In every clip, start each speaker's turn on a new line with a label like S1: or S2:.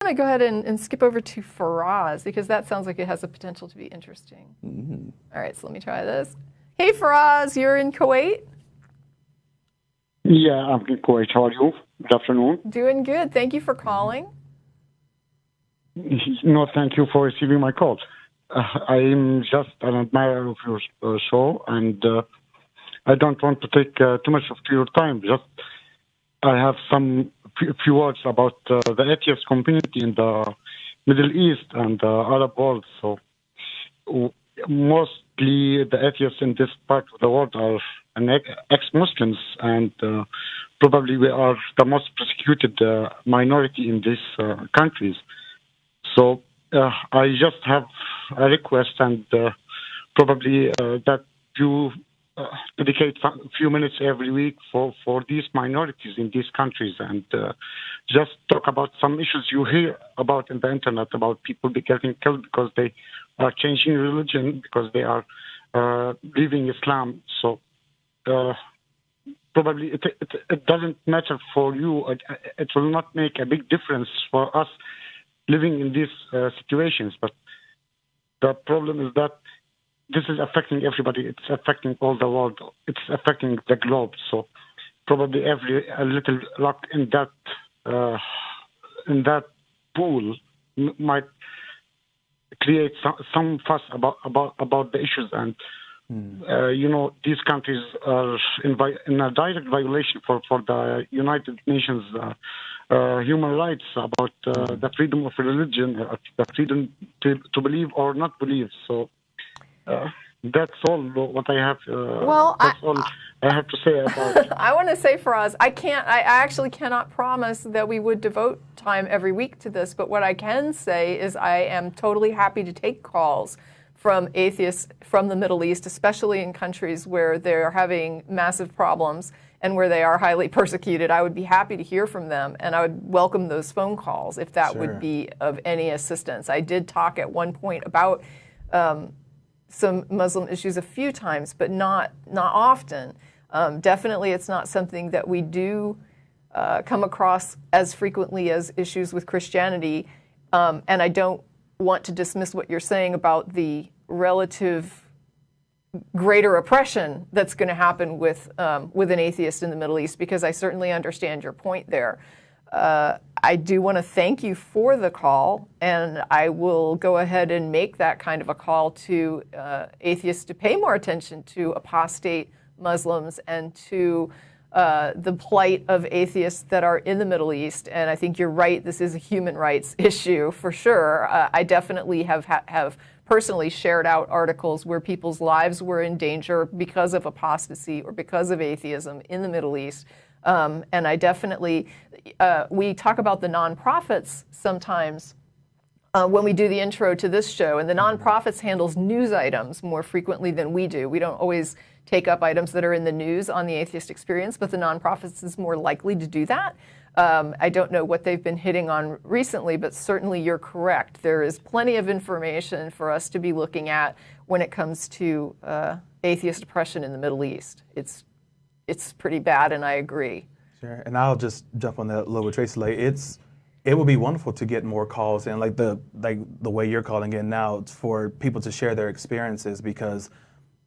S1: I'm going to go ahead and skip over to Firaz because that sounds like it has the potential to be interesting.
S2: Mm-hmm.
S1: All right, so let me try this. Hey, Firaz, you're in Kuwait?
S3: Yeah, I'm in Kuwait. How are you? Good afternoon.
S1: Doing good. Thank you for calling.
S3: No, thank you for receiving my call. I'm just an admirer of your show, and I don't want to take too much of your time. Just I have some few words about the atheist community in the Middle East and the Arab world. So mostly the atheists in this part of the world are ex-Muslims, and probably we are the most persecuted minority in these countries. So I just have a request, and probably that you dedicate a few minutes every week for these minorities in these countries, and just talk about some issues you hear about in the internet about people getting killed because they are changing religion, because they are leaving Islam. So probably it doesn't matter for you. It will not make a big difference for us living in these situations. But the problem is that this is affecting everybody. It's affecting all the world. It's affecting the globe. So probably a little luck in that pool might create some fuss about the issues. And these countries are in a direct violation for the United Nations human rights about the freedom of religion, the freedom to believe or not believe. So that's all what I have. That's all I have to say about it.
S1: I want to say, Firaz, I actually cannot promise that we would devote time every week to this, but what I can say is I am totally happy to take calls from atheists from the Middle East, especially in countries where they're having massive problems and where they are highly persecuted. I would be happy to hear from them, and I would welcome those phone calls if that would be of any assistance. I did talk at one point about some Muslim issues a few times, but not often. Definitely it's not something that we do come across as frequently as issues with Christianity, and I don't want to dismiss what you're saying about the relative greater oppression that's going to happen with an atheist in the Middle East, because I certainly understand your point there. I do want to thank you for the call, and I will go ahead and make that kind of a call to atheists to pay more attention to apostate Muslims and to the plight of atheists that are in the Middle East. And I think you're right, this is a human rights issue for sure. I definitely have personally shared out articles where people's lives were in danger because of apostasy or because of atheism in the Middle East. And I definitely, we talk about the nonprofits sometimes when we do the intro to this show, and the nonprofits handles news items more frequently than we do. We don't always take up items that are in the news on the Atheist Experience, but the nonprofits is more likely to do that. I don't know what they've been hitting on recently, but certainly you're correct. There is plenty of information for us to be looking at when it comes to atheist oppression in the Middle East. It's pretty bad, and I agree.
S2: Sure, and I'll just jump on that a little bit, Tracie. Like it would be wonderful to get more calls, and like the way you're calling in now, it's for people to share their experiences, because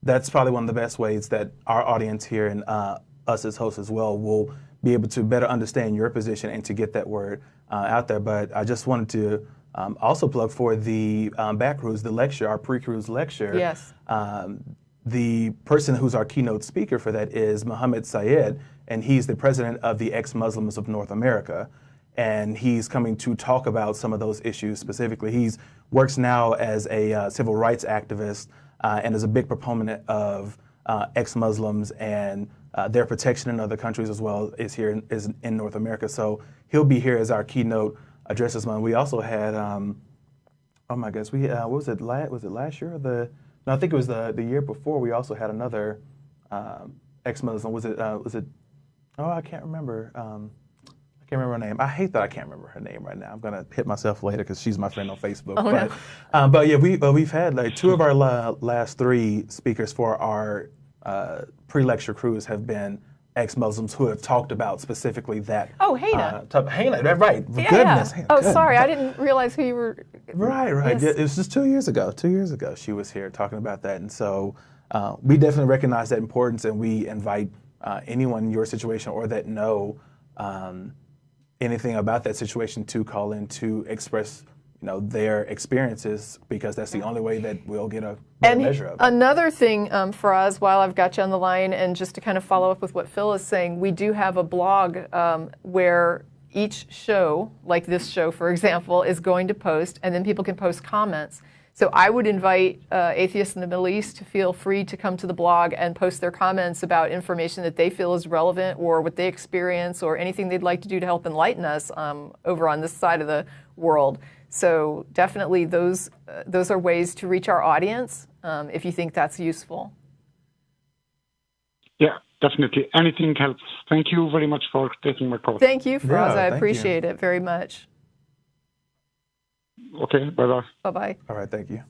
S2: that's probably one of the best ways that our audience here and us as hosts as well will be able to better understand your position and to get that word out there. But I just wanted to also plug for the back cruise, the lecture, our pre-cruise lecture.
S1: Yes.
S2: The person who's our keynote speaker for that is Mohammed Syed, and he's the president of the Ex-Muslims of North America. And he's coming to talk about some of those issues specifically. He works now as a civil rights activist and is a big proponent of ex-Muslims and their protection in other countries as well as here in North America. So he'll be here as our keynote address this month. We also had, oh my gosh, what was it last year? No, I think it was the year before. We also had another ex-Muslim. Was it? Oh, I can't remember. I can't remember her name. I hate that I can't remember her name right now. I'm gonna hit myself later because she's my friend on Facebook. But yeah, we've had like two of our last three speakers for our pre-lecture cruise have been ex-Muslims who have talked about specifically that.
S1: Oh, Hannah.
S2: Hannah, right.
S1: Yeah,
S2: Goodness.
S1: yeah.
S2: Hannah,
S1: Oh,
S2: goodness.
S1: sorry, I didn't realize who you were.
S2: Right.
S1: Yes.
S2: Yeah, it was just 2 years ago. 2 years ago, she was here talking about that. And so we definitely recognize that importance, and we invite anyone in your situation or that know anything about that situation to call in to express their experiences, because that's the only way that we'll get a better measure of it.
S1: Another thing, Firaz, while I've got you on the line, and just to kind of follow up with what Phil is saying, we do have a blog where each show, like this show, for example, is going to post, and then people can post comments. So I would invite atheists in the Middle East to feel free to come to the blog and post their comments about information that they feel is relevant, or what they experience, or anything they'd like to do to help enlighten us over on this side of the world. So definitely those are ways to reach our audience if you think that's useful.
S3: Yeah, definitely. Anything helps. Thank you very much for taking my call.
S1: Thank you, Firaz.
S2: Yeah,
S1: I appreciate it very much.
S3: Okay, bye-bye.
S1: Bye-bye.
S2: All right, thank you.